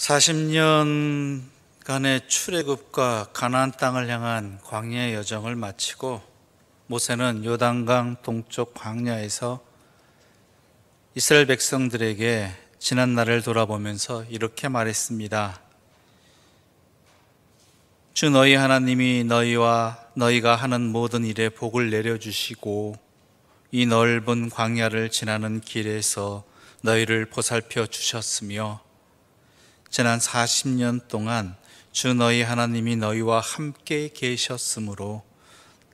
40년간의 출애굽과 가나안 땅을 향한 광야의 여정을 마치고 모세는 요단강 동쪽 광야에서 이스라엘 백성들에게 지난 날을 돌아보면서 이렇게 말했습니다. 주 너희 하나님이 너희와 너희가 하는 모든 일에 복을 내려주시고 이 넓은 광야를 지나는 길에서 너희를 보살펴 주셨으며 지난 40년 동안 주 너희 하나님이 너희와 함께 계셨으므로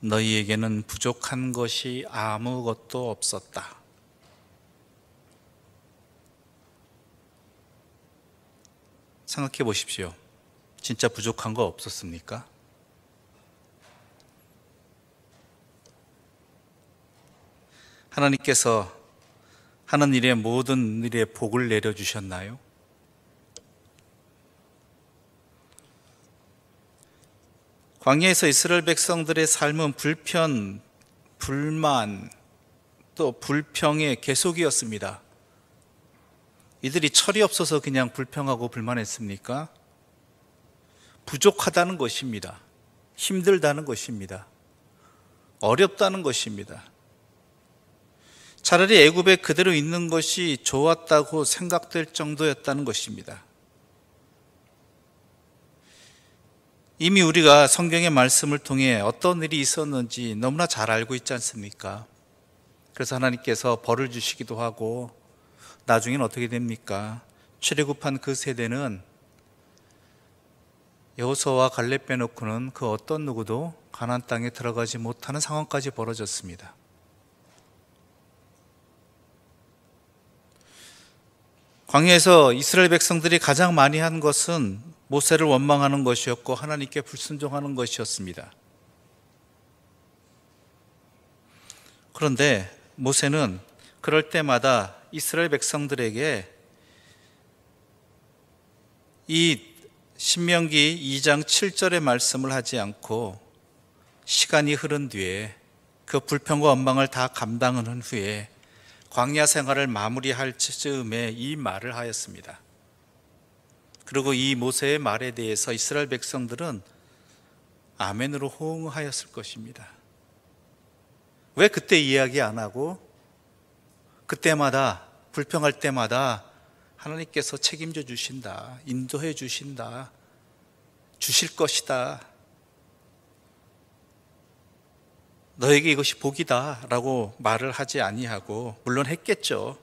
너희에게는 부족한 것이 아무것도 없었다. 생각해 보십시오. 진짜 부족한 거 없었습니까? 하나님께서 하는 일에 모든 일에 복을 내려주셨나요? 광야에서 이스라엘 백성들의 삶은 불편, 불만, 또 불평의 계속이었습니다. 이들이 철이 없어서 그냥 불평하고 불만했습니까? 부족하다는 것입니다. 힘들다는 것입니다. 어렵다는 것입니다. 차라리 애굽에 그대로 있는 것이 좋았다고 생각될 정도였다는 것입니다. 이미 우리가 성경의 말씀을 통해 어떤 일이 있었는지 너무나 잘 알고 있지 않습니까? 그래서 하나님께서 벌을 주시기도 하고 나중엔 어떻게 됩니까? 출애굽한 그 세대는 여호수아와 갈렙 빼놓고는 그 어떤 누구도 가나안 땅에 들어가지 못하는 상황까지 벌어졌습니다. 광야에서 이스라엘 백성들이 가장 많이 한 것은 모세를 원망하는 것이었고 하나님께 불순종하는 것이었습니다. 그런데 모세는 그럴 때마다 이스라엘 백성들에게 이 신명기 2장 7절의 말씀을 하지 않고 시간이 흐른 뒤에 그 불평과 원망을 다 감당한 후에 광야 생활을 마무리할 즈음에 이 말을 하였습니다. 그리고 이 모세의 말에 대해서 이스라엘 백성들은 아멘으로 호응하였을 것입니다. 왜 그때 이야기 안 하고 그때마다 불평할 때마다 하나님께서 책임져 주신다, 인도해 주신다, 주실 것이다, 너에게 이것이 복이다 라고 말을 하지 아니하고, 물론 했겠죠.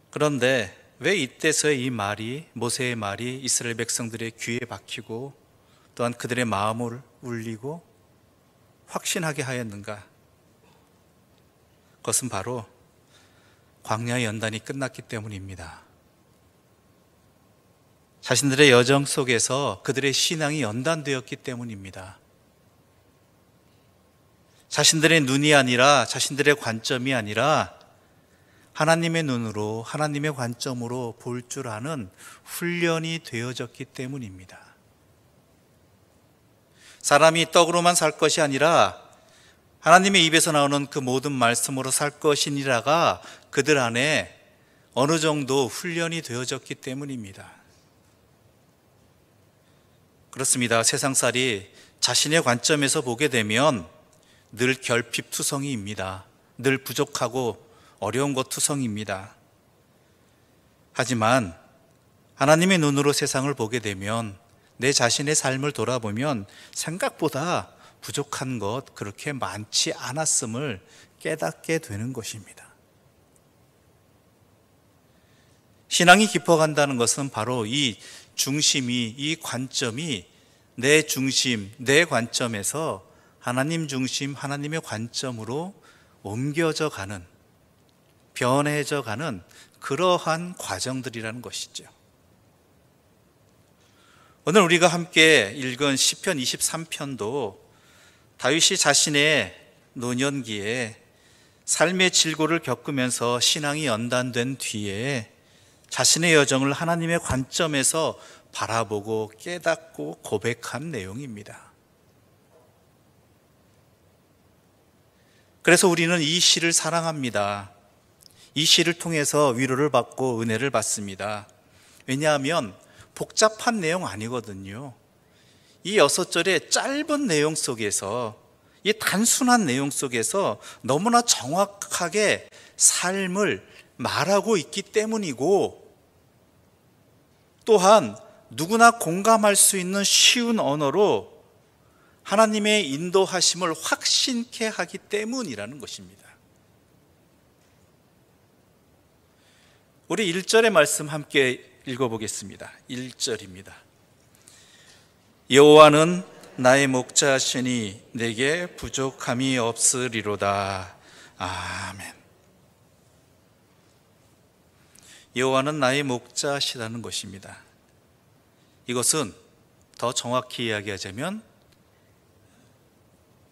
그런데 왜 이때서의 이 말이, 모세의 말이 이스라엘 백성들의 귀에 박히고 또한 그들의 마음을 울리고 확신하게 하였는가? 그것은 바로 광야의 연단이 끝났기 때문입니다. 자신들의 여정 속에서 그들의 신앙이 연단되었기 때문입니다. 자신들의 눈이 아니라, 자신들의 관점이 아니라 하나님의 눈으로, 하나님의 관점으로 볼 줄 아는 훈련이 되어졌기 때문입니다. 사람이 떡으로만 살 것이 아니라 하나님의 입에서 나오는 그 모든 말씀으로 살 것이니라가 그들 안에 어느 정도 훈련이 되어졌기 때문입니다. 그렇습니다. 세상살이 자신의 관점에서 보게 되면 늘 결핍투성이입니다. 늘 부족하고 어려운 것 투성입니다. 하지만 하나님의 눈으로 세상을 보게 되면, 내 자신의 삶을 돌아보면 생각보다 부족한 것 그렇게 많지 않았음을 깨닫게 되는 것입니다. 신앙이 깊어간다는 것은 바로 이 중심이, 이 관점이 내 중심, 내 관점에서 하나님 중심, 하나님의 관점으로 옮겨져 가는, 변해져 가는 그러한 과정들이라는 것이죠. 오늘 우리가 함께 읽은 시편 23편도 다윗이 자신의 노년기에 삶의 질고를 겪으면서 신앙이 연단된 뒤에 자신의 여정을 하나님의 관점에서 바라보고 깨닫고 고백한 내용입니다. 그래서 우리는 이 시를 사랑합니다. 이 시를 통해서 위로를 받고 은혜를 받습니다. 왜냐하면 복잡한 내용 아니거든요. 이 6절의 짧은 내용 속에서, 이 단순한 내용 속에서 너무나 정확하게 삶을 말하고 있기 때문이고, 또한 누구나 공감할 수 있는 쉬운 언어로 하나님의 인도하심을 확신케 하기 때문이라는 것입니다. 우리 1절의 말씀 함께 읽어보겠습니다. 1절입니다. 여호와는 나의 목자시니 내게 부족함이 없으리로다. 아멘. 여호와는 나의 목자시라는 것입니다. 이것은 더 정확히 이야기하자면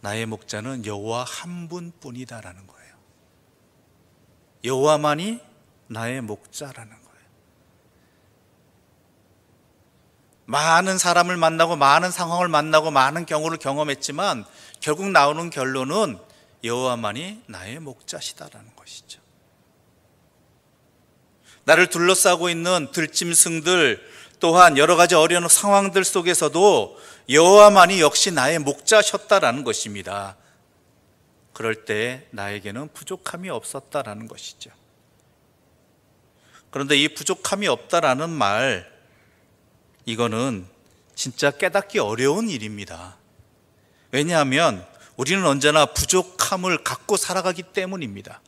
나의 목자는 여호와 한 분뿐이다라는 거예요. 여호와만이 나의 목자라는 거예요. 많은 사람을 만나고 많은 상황을 만나고 많은 경우를 경험했지만 결국 나오는 결론은 여호와만이 나의 목자시다라는 것이죠. 나를 둘러싸고 있는 들짐승들, 또한 여러 가지 어려운 상황들 속에서도 여호와만이 역시 나의 목자셨다라는 것입니다. 그럴 때 나에게는 부족함이 없었다라는 것이죠. 그런데 이 부족함이 없다라는 말, 이거는 진짜 깨닫기 어려운 일입니다. 왜냐하면 우리는 언제나 부족함을 갖고 살아가기 때문입니다.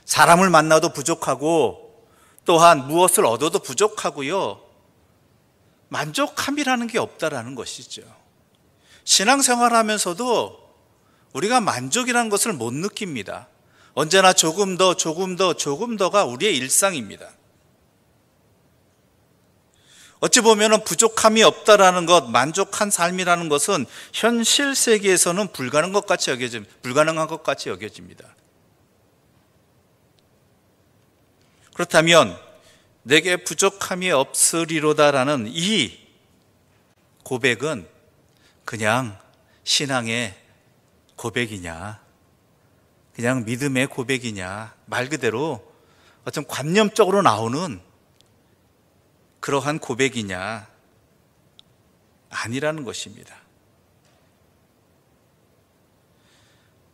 사람을 만나도 부족하고, 또한 무엇을 얻어도 부족하고요, 만족함이라는 게 없다라는 것이죠. 신앙생활하면서도 우리가 만족이라는 것을 못 느낍니다. 언제나 조금 더가 우리의 일상입니다. 어찌 보면 부족함이 없다라는 것, 만족한 삶이라는 것은 현실 세계에서는 불가능한 것 같이 여겨집니다. 그렇다면 내게 부족함이 없으리로다라는 이 고백은 그냥 신앙의 고백이냐, 그냥 믿음의 고백이냐, 말 그대로 어떤 관념적으로 나오는 그러한 고백이냐, 아니라는 것입니다.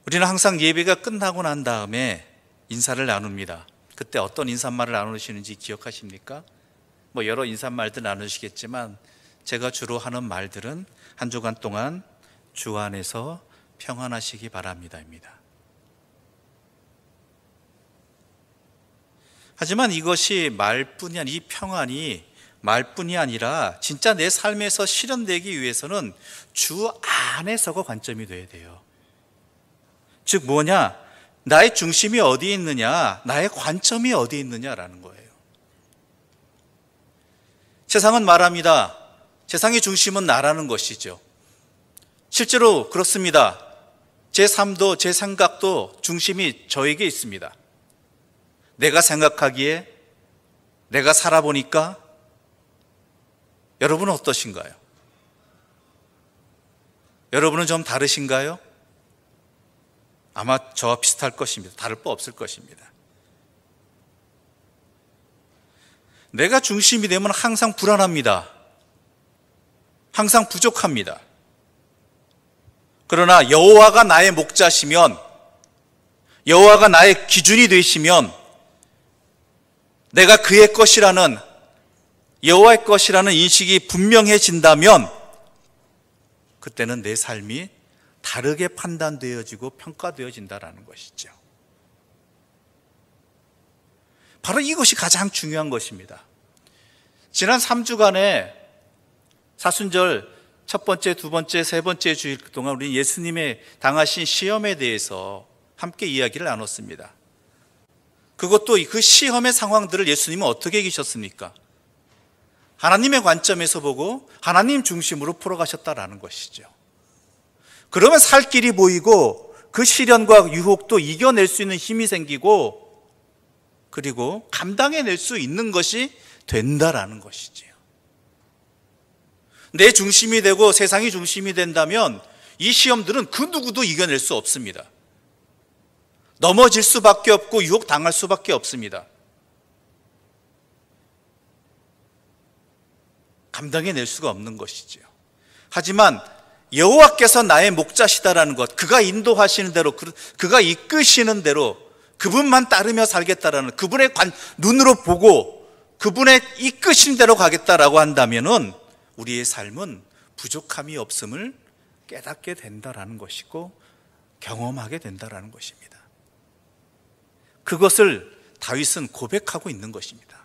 우리는 항상 예배가 끝나고 난 다음에 인사를 나눕니다. 그때 어떤 인사말을 나누시는지 기억하십니까? 여러 인사말들 나누시겠지만 제가 주로 하는 말들은 한 주간 동안 주 안에서 평안하시기 바랍니다입니다. 하지만 이것이 말뿐이 아니라, 이 평안이 말뿐이 아니라 진짜 내 삶에서 실현되기 위해서는 주 안에서가 관점이 돼야 돼요. 즉 뭐냐? 나의 중심이 어디에 있느냐, 나의 관점이 어디에 있느냐라는 거예요. 세상은 말합니다. 세상의 중심은 나라는 것이죠. 실제로 그렇습니다. 제 삶도, 제 생각도 중심이 저에게 있습니다. 내가 생각하기에, 내가 살아보니까. 여러분은 어떠신가요? 여러분은 좀 다르신가요? 아마 저와 비슷할 것입니다. 다를 바 없을 것입니다. 내가 중심이 되면 항상 불안합니다. 항상 부족합니다. 그러나 여호와가 나의 목자시면, 여호와가 나의 기준이 되시면, 내가 그의 것이라는, 여호와의 것이라는 인식이 분명해진다면 그때는 내 삶이 다르게 판단되어지고 평가되어진다는 것이죠. 바로 이것이 가장 중요한 것입니다. 지난 3주간의 사순절 첫 번째, 두 번째, 세 번째 주일 동안 우리 예수님의 당하신 시험에 대해서 함께 이야기를 나눴습니다. 그것도 그 시험의 상황들을 예수님은 어떻게 계셨습니까? 하나님의 관점에서 보고 하나님 중심으로 풀어가셨다라는 것이죠. 그러면 살 길이 보이고 그 시련과 유혹도 이겨낼 수 있는 힘이 생기고, 그리고 감당해낼 수 있는 것이 된다라는 것이지요. 내 중심이 되고 세상이 중심이 된다면 이 시험들은 그 누구도 이겨낼 수 없습니다. 넘어질 수밖에 없고 유혹당할 수밖에 없습니다. 감당해낼 수가 없는 것이지요. 하지만 여호와께서 나의 목자시다라는 것, 그가 인도하시는 대로, 그가 이끄시는 대로 그분만 따르며 살겠다라는, 그분의 눈으로 보고 그분의 이끄신 대로 가겠다라고 한다면은 우리의 삶은 부족함이 없음을 깨닫게 된다라는 것이고 경험하게 된다라는 것입니다. 그것을 다윗은 고백하고 있는 것입니다.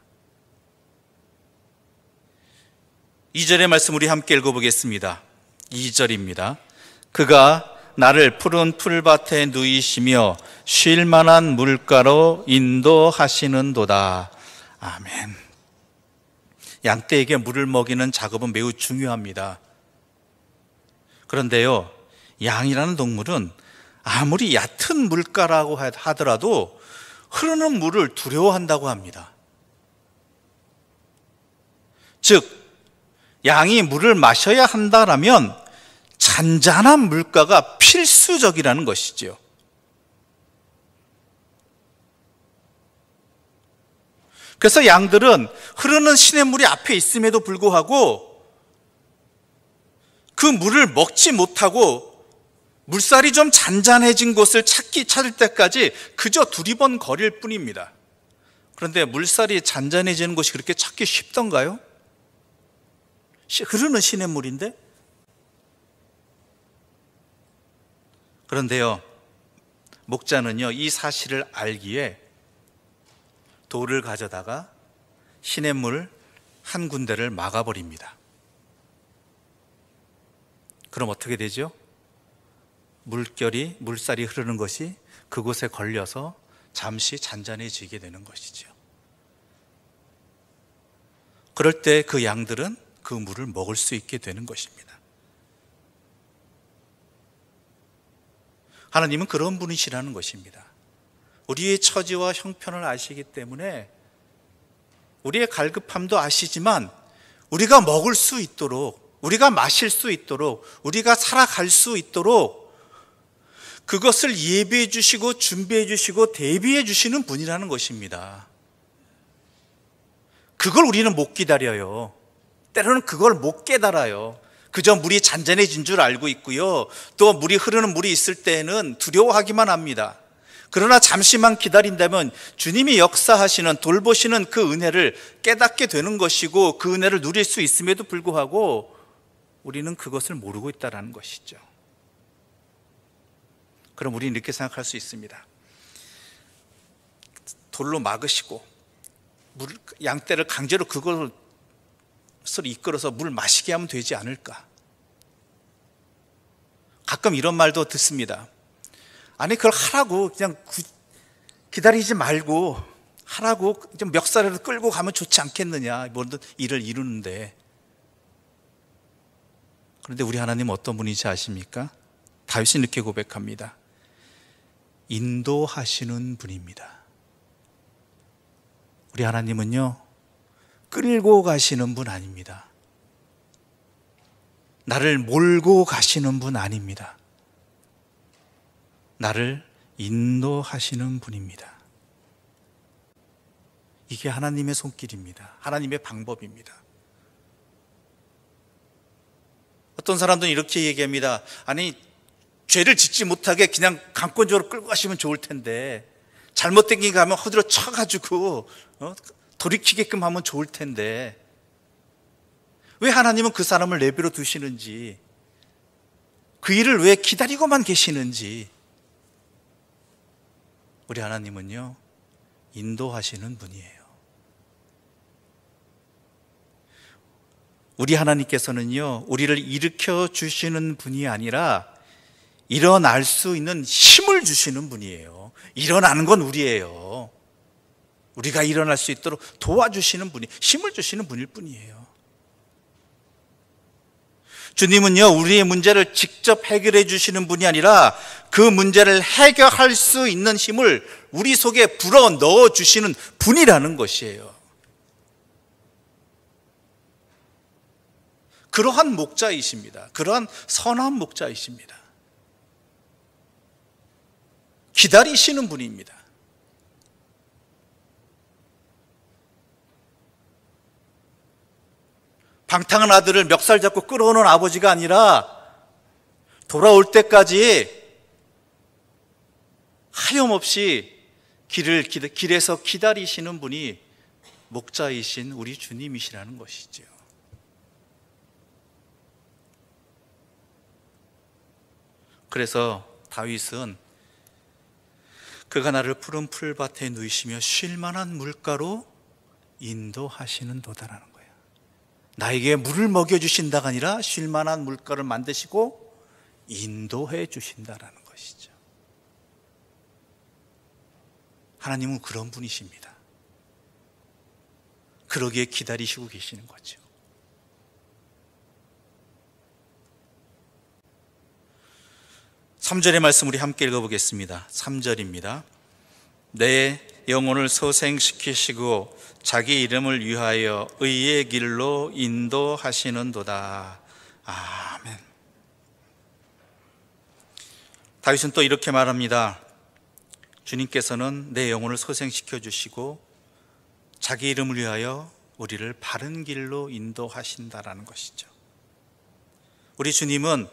2절의 말씀 우리 함께 읽어보겠습니다. 2절입니다. 그가 나를 푸른 풀밭에 누이시며 쉴 만한 물가로 인도하시는도다. 아멘. 양떼에게 물을 먹이는 작업은 매우 중요합니다. 그런데요, 양이라는 동물은 아무리 얕은 물가라고 하더라도 흐르는 물을 두려워한다고 합니다. 즉, 양이 물을 마셔야 한다라면 잔잔한 물가가 필수적이라는 것이지요. 그래서 양들은 흐르는 시냇물이 앞에 있음에도 불구하고 그 물을 먹지 못하고 물살이 좀 잔잔해진 곳을 찾을 때까지 그저 두리번거릴 뿐입니다. 그런데 물살이 잔잔해지는 곳이 그렇게 찾기 쉽던가요? 흐르는 시냇물인데? 그런데요, 목자는요, 이 사실을 알기에 돌을 가져다가 시냇물 한 군데를 막아버립니다. 그럼 어떻게 되죠? 물살이 흐르는 것이 그곳에 걸려서 잠시 잔잔해지게 되는 것이죠. 그럴 때 그 양들은 그 물을 먹을 수 있게 되는 것입니다. 하나님은 그런 분이시라는 것입니다. 우리의 처지와 형편을 아시기 때문에 우리의 갈급함도 아시지만 우리가 먹을 수 있도록, 우리가 마실 수 있도록, 우리가 살아갈 수 있도록 그것을 예비해 주시고 준비해 주시고 대비해 주시는 분이라는 것입니다. 그걸 우리는 못 기다려요. 때로는 그걸 못 깨달아요. 그저 물이 잔잔해진 줄 알고 있고요, 또 물이 흐르는 물이 있을 때에는 두려워하기만 합니다. 그러나 잠시만 기다린다면 주님이 역사하시는, 돌보시는 그 은혜를 깨닫게 되는 것이고 그 은혜를 누릴 수 있음에도 불구하고 우리는 그것을 모르고 있다는 것이죠. 그럼 우리는 이렇게 생각할 수 있습니다. 돌로 막으시고 양떼를 강제로 그것을 이끌어서 물 마시게 하면 되지 않을까? 가끔 이런 말도 듣습니다. 아니, 그걸 하라고, 그냥 기다리지 말고 하라고, 좀 멱살에도 끌고 가면 좋지 않겠느냐, 모든 일을 이루는데. 그런데 우리 하나님은 어떤 분인지 아십니까? 다윗이 이렇게 고백합니다. 인도하시는 분입니다. 우리 하나님은요, 끌고 가시는 분 아닙니다. 나를 몰고 가시는 분 아닙니다. 나를 인도하시는 분입니다. 이게 하나님의 손길입니다. 하나님의 방법입니다. 어떤 사람들은 이렇게 얘기합니다. 아니, 죄를 짓지 못하게 그냥 강권적으로 끌고 가시면 좋을 텐데, 잘못된 길 가면 허들어 쳐가지고 돌이키게끔 하면 좋을 텐데, 왜 하나님은 그 사람을 내버려 두시는지, 그 일을 왜 기다리고만 계시는지. 우리 하나님은요, 인도하시는 분이에요. 우리 하나님께서는요, 우리를 일으켜 주시는 분이 아니라 일어날 수 있는 힘을 주시는 분이에요. 일어나는 건 우리예요. 우리가 일어날 수 있도록 도와주시는 분이, 힘을 주시는 분일 뿐이에요. 주님은요, 우리의 문제를 직접 해결해 주시는 분이 아니라 그 문제를 해결할 수 있는 힘을 우리 속에 불어 넣어 주시는 분이라는 것이에요. 그러한 목자이십니다. 그러한 선한 목자이십니다. 기다리시는 분입니다. 방탕한 아들을 멱살 잡고 끌어오는 아버지가 아니라 돌아올 때까지 하염없이 길에서 기다리시는 분이 목자이신 우리 주님이시라는 것이죠. 그래서 다윗은 그가 나를 푸른 풀밭에 누이시며 쉴 만한 물가로 인도하시는 도다라는 거예요. 나에게 물을 먹여주신다가 아니라 쉴 만한 물가를 만드시고 인도해 주신다라는 것이죠. 하나님은 그런 분이십니다. 그러기에 기다리시고 계시는 거죠. 삼 절의 말씀 우리 함께 읽어보겠습니다. 3절입니다. 내 영혼을 소생시키시고 자기 이름을 위하여 의의 길로 인도하시는도다. 아멘. 다윗은 또 이렇게 말합니다. 주님께서는 내 영혼을 소생시켜 주시고 자기 이름을 위하여 우리를 바른 길로 인도하신다라는 것이죠. 우리 주님은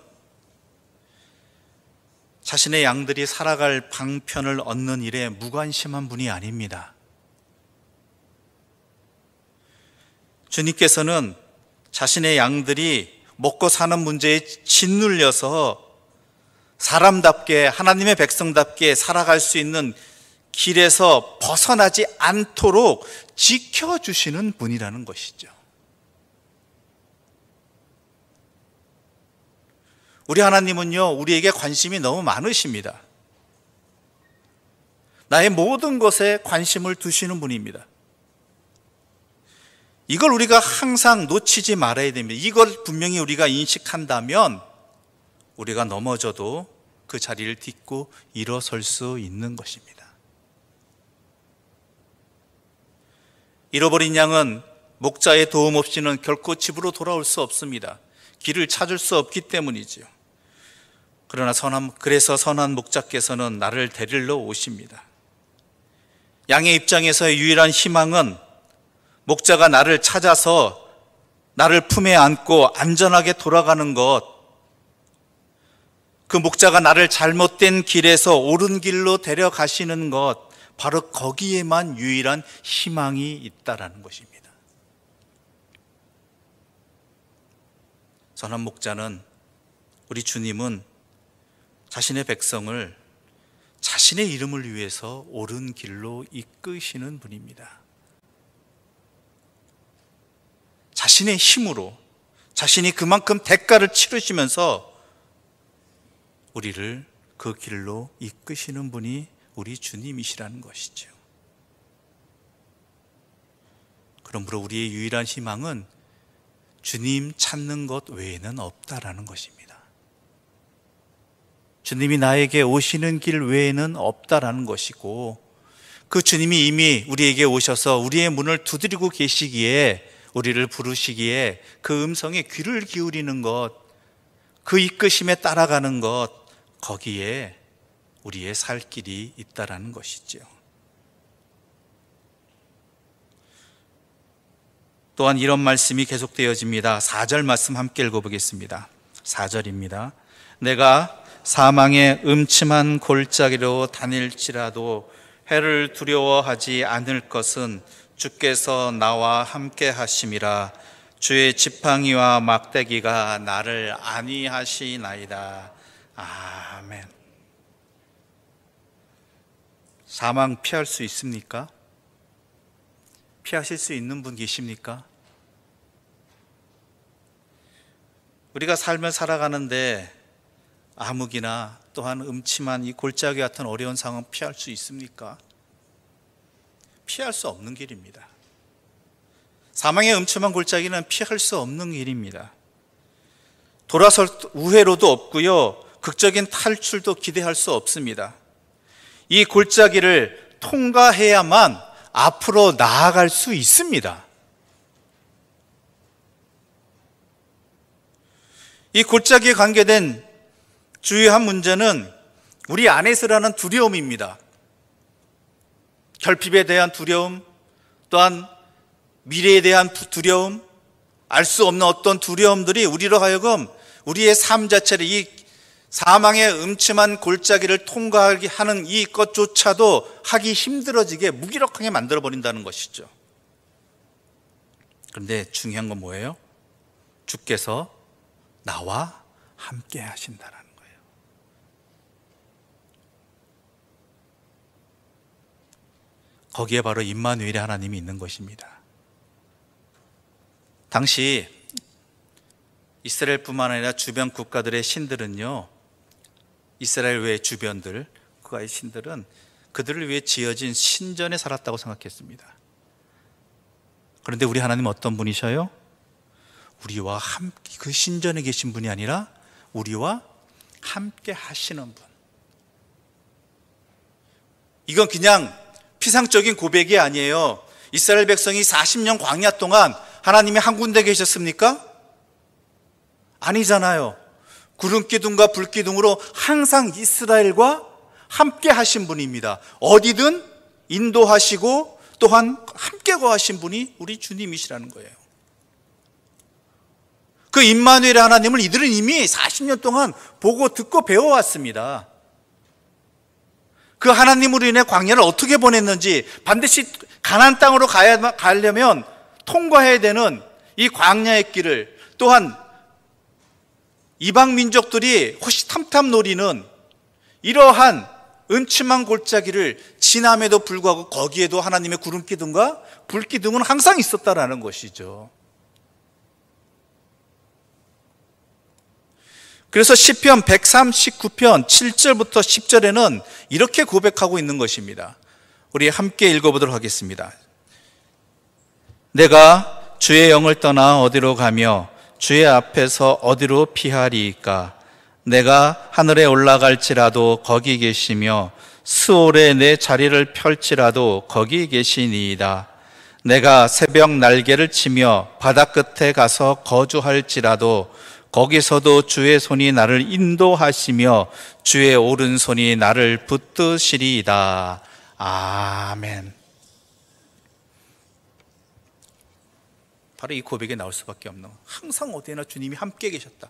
자신의 양들이 살아갈 방편을 얻는 일에 무관심한 분이 아닙니다. 주님께서는 자신의 양들이 먹고 사는 문제에 짓눌려서 사람답게, 하나님의 백성답게 살아갈 수 있는 길에서 벗어나지 않도록 지켜주시는 분이라는 것이죠. 우리 하나님은요, 우리에게 관심이 너무 많으십니다. 나의 모든 것에 관심을 두시는 분입니다. 이걸 우리가 항상 놓치지 말아야 됩니다. 이걸 분명히 우리가 인식한다면 우리가 넘어져도 그 자리를 딛고 일어설 수 있는 것입니다. 잃어버린 양은 목자의 도움 없이는 결코 집으로 돌아올 수 없습니다. 길을 찾을 수 없기 때문이지요. 그래서 선한 목자께서는 나를 데리러 오십니다. 양의 입장에서의 유일한 희망은 목자가 나를 찾아서 나를 품에 안고 안전하게 돌아가는 것, 그 목자가 나를 잘못된 길에서 옳은 길로 데려가시는 것, 바로 거기에만 유일한 희망이 있다라는 것입니다. 선한 목자는, 우리 주님은 자신의 백성을 자신의 이름을 위해서 옳은 길로 이끄시는 분입니다. 자신의 힘으로, 자신이 그만큼 대가를 치르시면서 우리를 그 길로 이끄시는 분이 우리 주님이시라는 것이죠. 그러므로 우리의 유일한 희망은 주님 찾는 것 외에는 없다라는 것입니다. 주님이 나에게 오시는 길 외에는 없다라는 것이고, 그 주님이 이미 우리에게 오셔서 우리의 문을 두드리고 계시기에, 우리를 부르시기에 그 음성에 귀를 기울이는 것, 그 이끄심에 따라가는 것, 거기에 우리의 살 길이 있다라는 것이죠. 또한 이런 말씀이 계속되어집니다. 4절 말씀 함께 읽어보겠습니다. 4절입니다. 내가 사망의 음침한 골짜기로 다닐지라도 해를 두려워하지 않을 것은 주께서 나와 함께 하심이라. 주의 지팡이와 막대기가 나를 안위하시나이다. 아멘. 사망 피할 수 있습니까? 피하실 수 있는 분 계십니까? 우리가 삶을 살아가는데 암흑이나 또한 음침한 이 골짜기 같은 어려운 상황 피할 수 있습니까? 피할 수 없는 길입니다. 사망의 음침한 골짜기는 피할 수 없는 길입니다. 돌아설 우회로도 없고요, 극적인 탈출도 기대할 수 없습니다. 이 골짜기를 통과해야만 앞으로 나아갈 수 있습니다. 이 골짜기에 관계된 주요한 문제는 우리 안에서라는 두려움입니다. 결핍에 대한 두려움, 또한 미래에 대한 두려움, 알 수 없는 어떤 두려움들이 우리로 하여금 우리의 삶 자체를 이 사망의 음침한 골짜기를 통과하게 하는 이 것조차도 하기 힘들어지게 무기력하게 만들어버린다는 것이죠. 그런데 중요한 건 뭐예요? 주께서 나와 함께 하신다는 거예요. 거기에 바로 임마누엘의 하나님이 있는 것입니다. 당시 이스라엘뿐만 아니라 주변 국가들의 신들은요, 이스라엘 외 주변들, 그의 신들은 그들을 위해 지어진 신전에 살았다고 생각했습니다. 그런데 우리 하나님은 어떤 분이셔요? 우리와 함께, 그 신전에 계신 분이 아니라 우리와 함께 하시는 분. 이건 그냥 피상적인 고백이 아니에요. 이스라엘 백성이 40년 광야 동안 하나님이 한 군데 계셨습니까? 아니잖아요. 구름 기둥과 불 기둥으로 항상 이스라엘과 함께 하신 분입니다. 어디든 인도하시고 또한 함께 거하신 분이 우리 주님이시라는 거예요. 그 임마누엘의 하나님을 이들은 이미 40년 동안 보고 듣고 배워왔습니다. 그 하나님으로 인해 광야를 어떻게 보냈는지, 반드시 가나안 땅으로 가려면 통과해야 되는 이 광야의 길을, 또한 이방 민족들이 호시탐탐 노리는 이러한 음침한 골짜기를 지남에도 불구하고 거기에도 하나님의 구름 기둥과 불 기둥은 항상 있었다라는 것이죠. 그래서 시편 139편 7절부터 10절에는 이렇게 고백하고 있는 것입니다. 우리 함께 읽어보도록 하겠습니다. 내가 주의 영을 떠나 어디로 가며 주의 앞에서 어디로 피하리이까? 내가 하늘에 올라갈지라도 거기 계시며 스올에 내 자리를 펼지라도 거기 계시니이다. 내가 새벽 날개를 치며 바다 끝에 가서 거주할지라도 거기서도 주의 손이 나를 인도하시며 주의 오른손이 나를 붙드시리이다. 아멘. 바로 이 고백에 나올 수밖에 없는, 항상 어디에나 주님이 함께 계셨다.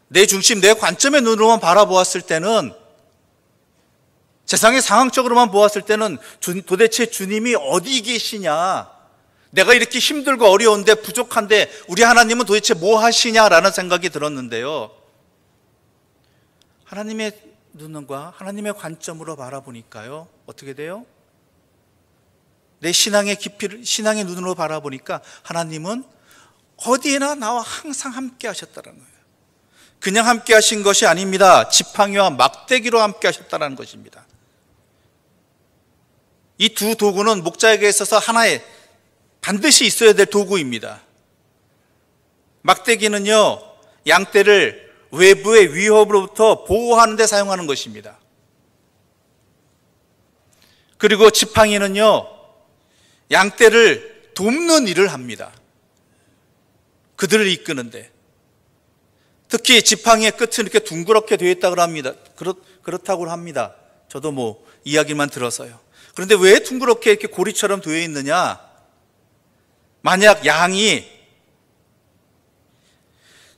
내 중심, 내 관점의 눈으로만 바라보았을 때는, 세상의 상황적으로만 보았을 때는 도대체 주님이 어디 계시냐, 내가 이렇게 힘들고 어려운데 부족한데 우리 하나님은 도대체 뭐 하시냐라는 생각이 들었는데요, 하나님의 눈과 하나님의 관점으로 바라보니까요, 어떻게 돼요? 내 신앙의 깊이를, 신앙의 눈으로 바라보니까 하나님은 어디에나 나와 항상 함께 하셨다는 거예요. 그냥 함께 하신 것이 아닙니다. 지팡이와 막대기로 함께 하셨다는 것입니다. 이 두 도구는 목자에게 있어서 하나의 반드시 있어야 될 도구입니다. 막대기는요, 양떼를 외부의 위협으로부터 보호하는 데 사용하는 것입니다. 그리고 지팡이는요, 양떼를 돕는 일을 합니다. 그들을 이끄는데. 특히 지팡이의 끝은 이렇게 둥그렇게 되어 있다고 합니다. 그렇다고 합니다. 저도 이야기만 들어서요. 그런데 왜 둥그렇게 이렇게 고리처럼 되어 있느냐? 만약 양이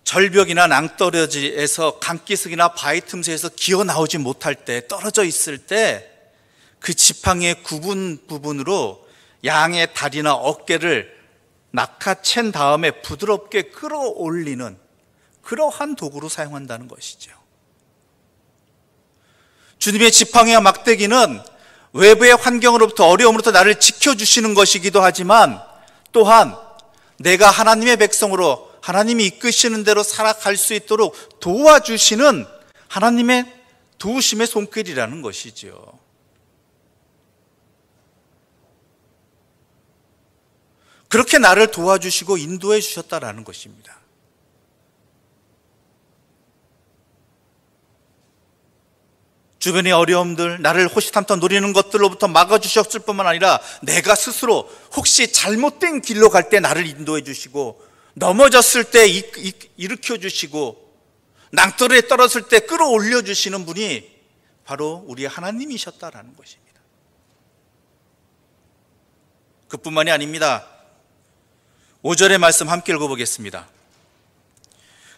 절벽이나 낭떠러지에서 강기슭이나 바위 틈새에서 기어 나오지 못할 때, 떨어져 있을 때 그 지팡이의 부분으로 양의 다리나 어깨를 낚아챈 다음에 부드럽게 끌어올리는 그러한 도구로 사용한다는 것이죠. 주님의 지팡이와 막대기는 외부의 환경으로부터, 어려움으로부터 나를 지켜주시는 것이기도 하지만, 또한 내가 하나님의 백성으로 하나님이 이끄시는 대로 살아갈 수 있도록 도와주시는 하나님의 도우심의 손길이라는 것이죠. 그렇게 나를 도와주시고 인도해 주셨다라는 것입니다. 주변의 어려움들, 나를 호시탐탐 노리는 것들로부터 막아주셨을 뿐만 아니라 내가 스스로 혹시 잘못된 길로 갈 때 나를 인도해 주시고, 넘어졌을 때 일으켜 주시고, 낭떠러지에 떨어졌을 때 끌어올려 주시는 분이 바로 우리의 하나님이셨다라는 것입니다. 그뿐만이 아닙니다. 5절의 말씀 함께 읽어보겠습니다.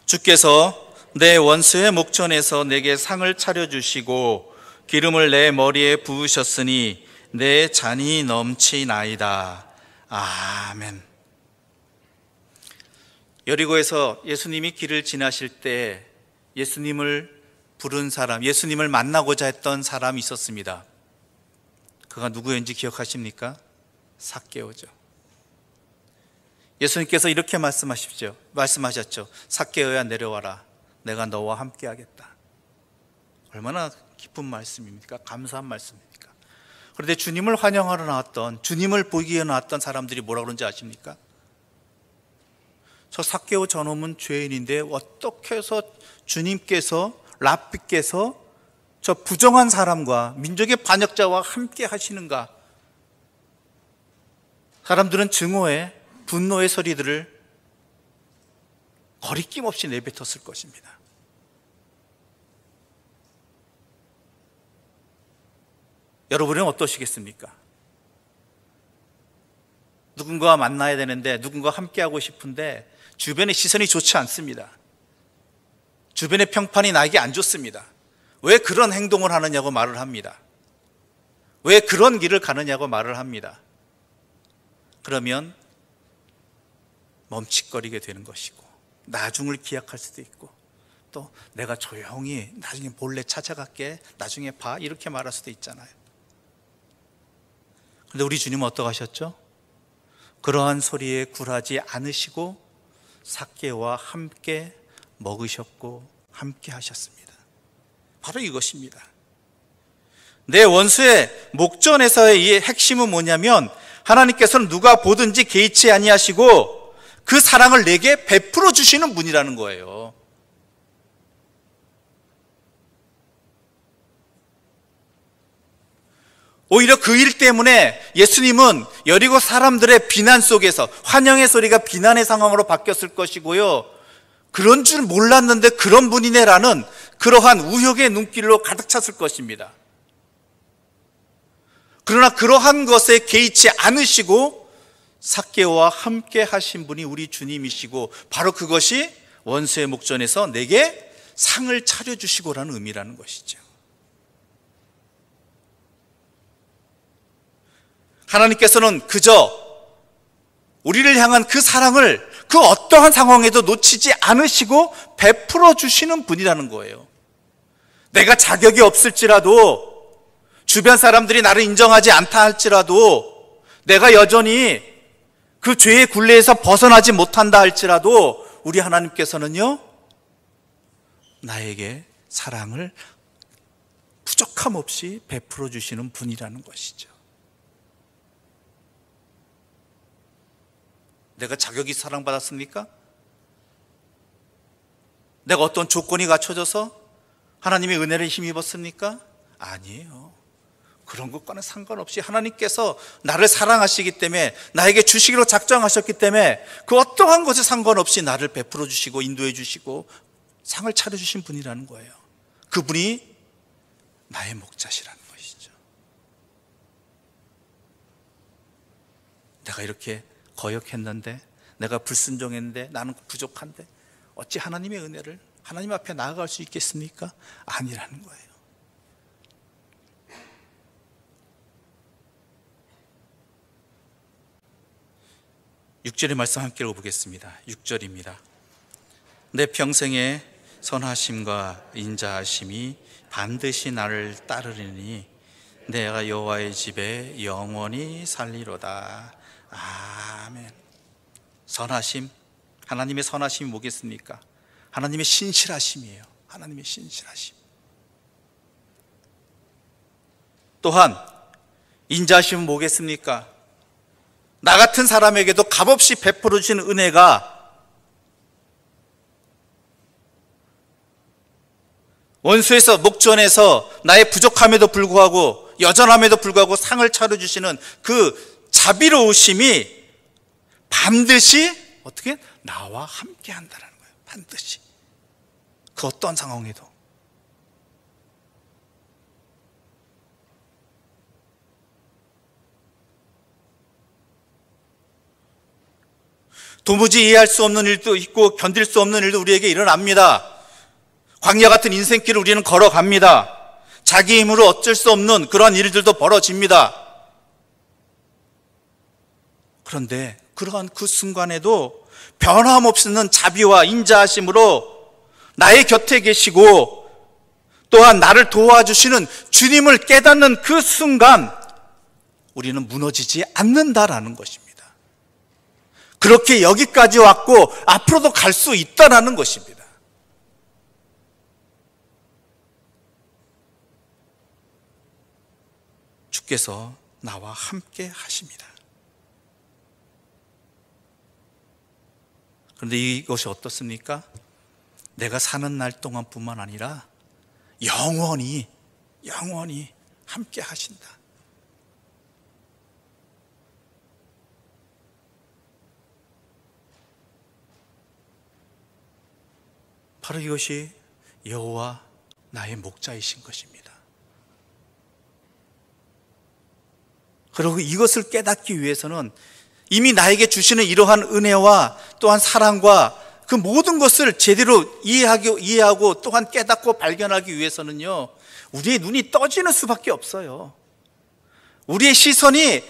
주께서 내 원수의 목전에서 내게 상을 차려주시고 기름을 내 머리에 부으셨으니 내 잔이 넘치나이다. 아멘. 여리고에서 예수님이 길을 지나실 때 예수님을 부른 사람, 예수님을 만나고자 했던 사람이 있었습니다. 그가 누구였는지 기억하십니까? 삭개오죠. 예수님께서 이렇게 말씀하셨죠. 삭개오야, 내려와라. 내가 너와 함께 하겠다. 얼마나 기쁜 말씀입니까? 감사한 말씀입니까? 그런데 주님을 환영하러 나왔던, 주님을 보기 위해 나왔던 사람들이 뭐라 그런지 아십니까? 저 삭개오 저놈은 죄인인데 어떻게 해서 주님께서, 랍비께서 저 부정한 사람과 민족의 반역자와 함께 하시는가? 사람들은 증오의, 분노의 소리들을 거리낌 없이 내뱉었을 것입니다. 여러분은 어떠시겠습니까? 누군가와 만나야 되는데, 누군가와 함께하고 싶은데 주변의 시선이 좋지 않습니다. 주변의 평판이 나에게 안 좋습니다. 왜 그런 행동을 하느냐고 말을 합니다. 왜 그런 길을 가느냐고 말을 합니다. 그러면 멈칫거리게 되는 것이고, 나중을 기약할 수도 있고, 또 내가 조용히 나중에 몰래 찾아갈게, 나중에 봐, 이렇게 말할 수도 있잖아요. 그런데 우리 주님은 어떻게 하셨죠? 그러한 소리에 굴하지 않으시고 삭개와 함께 먹으셨고 함께 하셨습니다. 바로 이것입니다. 내 원수의 목전에서의 이 핵심은 뭐냐면, 하나님께서는 누가 보든지 개의치 아니하시고 그 사랑을 내게 베풀어 주시는 분이라는 거예요. 오히려 그 일 때문에 예수님은 여리고 사람들의 비난 속에서, 환영의 소리가 비난의 상황으로 바뀌었을 것이고요, 그런 줄 몰랐는데 그런 분이네라는 그러한 우역의 눈길로 가득 찼을 것입니다. 그러나 그러한 것에 개의치 않으시고 삭개오와 함께 하신 분이 우리 주님이시고, 바로 그것이 원수의 목전에서 내게 상을 차려주시고라는 의미라는 것이죠. 하나님께서는 그저 우리를 향한 그 사랑을 그 어떠한 상황에도 놓치지 않으시고 베풀어 주시는 분이라는 거예요. 내가 자격이 없을지라도, 주변 사람들이 나를 인정하지 않다 할지라도, 내가 여전히 그 죄의 굴레에서 벗어나지 못한다 할지라도 우리 하나님께서는요, 나에게 사랑을 부족함 없이 베풀어 주시는 분이라는 것이죠. 내가 자격이 사랑받았습니까? 내가 어떤 조건이 갖춰져서 하나님의 은혜를 힘입었습니까? 아니에요. 그런 것과는 상관없이 하나님께서 나를 사랑하시기 때문에, 나에게 주시기로 작정하셨기 때문에 그 어떠한 것에 상관없이 나를 베풀어 주시고 인도해 주시고 상을 차려주신 분이라는 거예요. 그분이 나의 목자시라는 것이죠. 내가 이렇게 거역했는데, 내가 불순종했는데, 나는 부족한데 어찌 하나님의 은혜를, 하나님 앞에 나아갈 수 있겠습니까? 아니라는 거예요. 육 절의 말씀 함께 읽어보겠습니다. 6절입니다. 내 평생의 선하심과 인자하심이 반드시 나를 따르리니 내가 여호와의 집에 영원히 살리로다. 아멘. 선하심, 하나님의 선하심이 뭐겠습니까? 하나님의 신실하심이에요. 하나님의 신실하심. 또한 인자하심은 뭐겠습니까? 나 같은 사람에게도 값없이 베풀어 주시는 은혜가, 원수에서, 목전에서 나의 부족함에도 불구하고, 여전함에도 불구하고 상을 차려주시는 그 자비로우심이 반드시 어떻게? 나와 함께 한다는 거예요. 반드시. 그 어떤 상황에도. 도무지 이해할 수 없는 일도 있고 견딜 수 없는 일도 우리에게 일어납니다. 광야 같은 인생길을 우리는 걸어갑니다. 자기 힘으로 어쩔 수 없는 그러한 일들도 벌어집니다. 그런데 그러한 그 순간에도 변함없는 자비와 인자하심으로 나의 곁에 계시고 또한 나를 도와주시는 주님을 깨닫는 그 순간 우리는 무너지지 않는다라는 것입니다. 그렇게 여기까지 왔고 앞으로도 갈 수 있다라는 것입니다. 주께서 나와 함께 하십니다. 그런데 이것이 어떻습니까? 내가 사는 날 동안뿐만 아니라 영원히 함께 하신다. 바로 이것이 여호와 나의 목자이신 것입니다. 그리고 이것을 깨닫기 위해서는 이미 나에게 주시는 이러한 은혜와 또한 사랑과 그 모든 것을 제대로 이해하고 또한 깨닫고 발견하기 위해서는요, 우리의 눈이 떠지는 수밖에 없어요. 우리의 시선이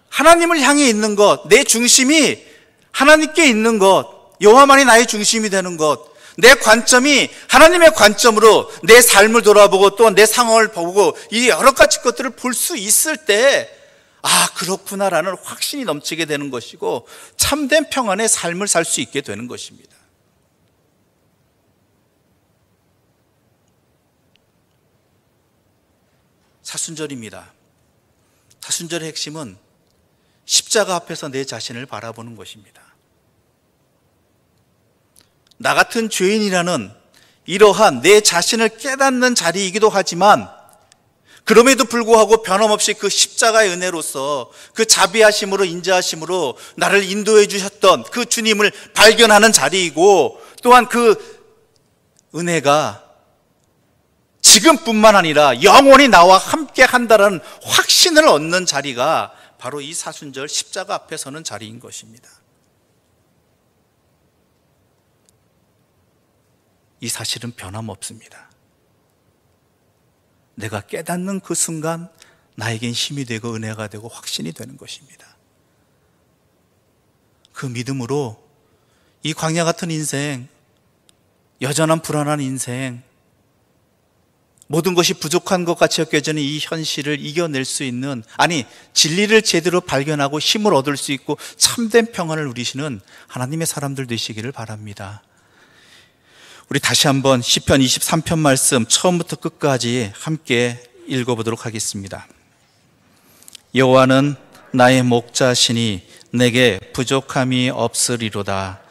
하나님을 향해 있는 것, 내 중심이 하나님께 있는 것, 여호와만이 나의 중심이 되는 것, 내 관점이 하나님의 관점으로 내 삶을 돌아보고 또 내 상황을 보고 이 여러 가지 것들을 볼 수 있을 때 그렇구나라는 확신이 넘치게 되는 것이고 참된 평안의 삶을 살 수 있게 되는 것입니다. 사순절입니다. 사순절의 핵심은 십자가 앞에서 내 자신을 바라보는 것입니다. 나 같은 죄인이라는 이러한 내 자신을 깨닫는 자리이기도 하지만 그럼에도 불구하고 변함없이 그 십자가의 은혜로서 그 자비하심으로 인자하심으로 나를 인도해 주셨던 그 주님을 발견하는 자리이고 또한 그 은혜가 지금뿐만 아니라 영원히 나와 함께 한다는 확신을 얻는 자리가 바로 이 사순절 십자가 앞에 서는 자리인 것입니다. 이 사실은 변함없습니다. 내가 깨닫는 그 순간 나에겐 힘이 되고 은혜가 되고 확신이 되는 것입니다. 그 믿음으로 이 광야 같은 인생, 여전한 불안한 인생, 모든 것이 부족한 것 같이 여겨지는 이 현실을 이겨낼 수 있는, 진리를 제대로 발견하고 힘을 얻을 수 있고 참된 평안을 누리시는 하나님의 사람들 되시기를 바랍니다. 우리 다시 한번 시편 23편 말씀 처음부터 끝까지 함께 읽어보도록 하겠습니다. 여호와는 나의 목자시니 내게 부족함이 없으리로다.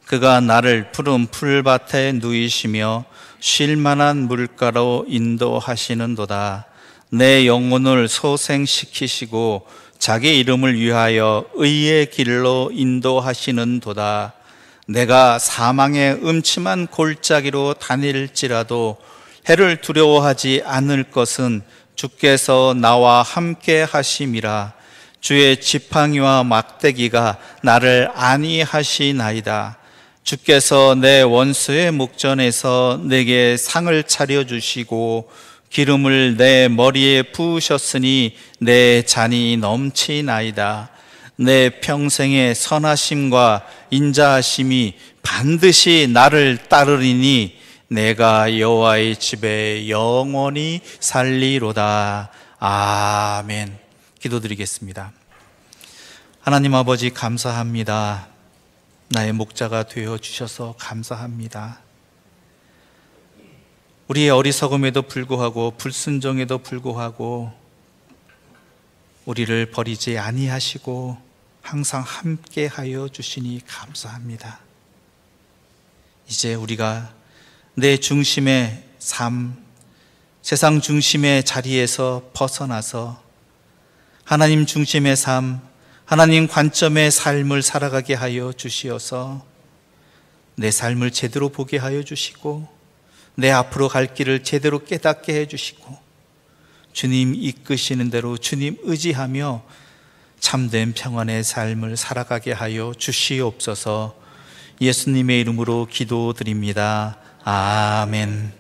그가 나를 푸른 풀밭에 누이시며 쉴 만한 물가로 인도하시는도다. 내 영혼을 소생시키시고 자기 이름을 위하여 의의 길로 인도하시는도다. 내가 사망의 음침한 골짜기로 다닐지라도 해를 두려워하지 않을 것은 주께서 나와 함께 하심이라. 주의 지팡이와 막대기가 나를 안위하시나이다. 주께서 내 원수의 목전에서 내게 상을 차려주시고 기름을 내 머리에 부으셨으니 내 잔이 넘치나이다. 내 평생의 선하심과 인자하심이 반드시 나를 따르리니 내가 여호와의 집에 영원히 살리로다. 아멘. 기도드리겠습니다. 하나님 아버지 감사합니다. 나의 목자가 되어 주셔서 감사합니다. 우리의 어리석음에도 불구하고 불순종에도 불구하고 우리를 버리지 아니하시고 항상 함께 하여 주시니 감사합니다. 이제 우리가 내 중심의 삶, 세상 중심의 자리에서 벗어나서 하나님 중심의 삶, 하나님 관점의 삶을 살아가게 하여 주시어서 내 삶을 제대로 보게 하여 주시고 내 앞으로 갈 길을 제대로 깨닫게 해 주시고 주님 이끄시는 대로 주님 의지하며 참된 평안의 삶을 살아가게 하여 주시옵소서. 예수님의 이름으로 기도드립니다. 아멘.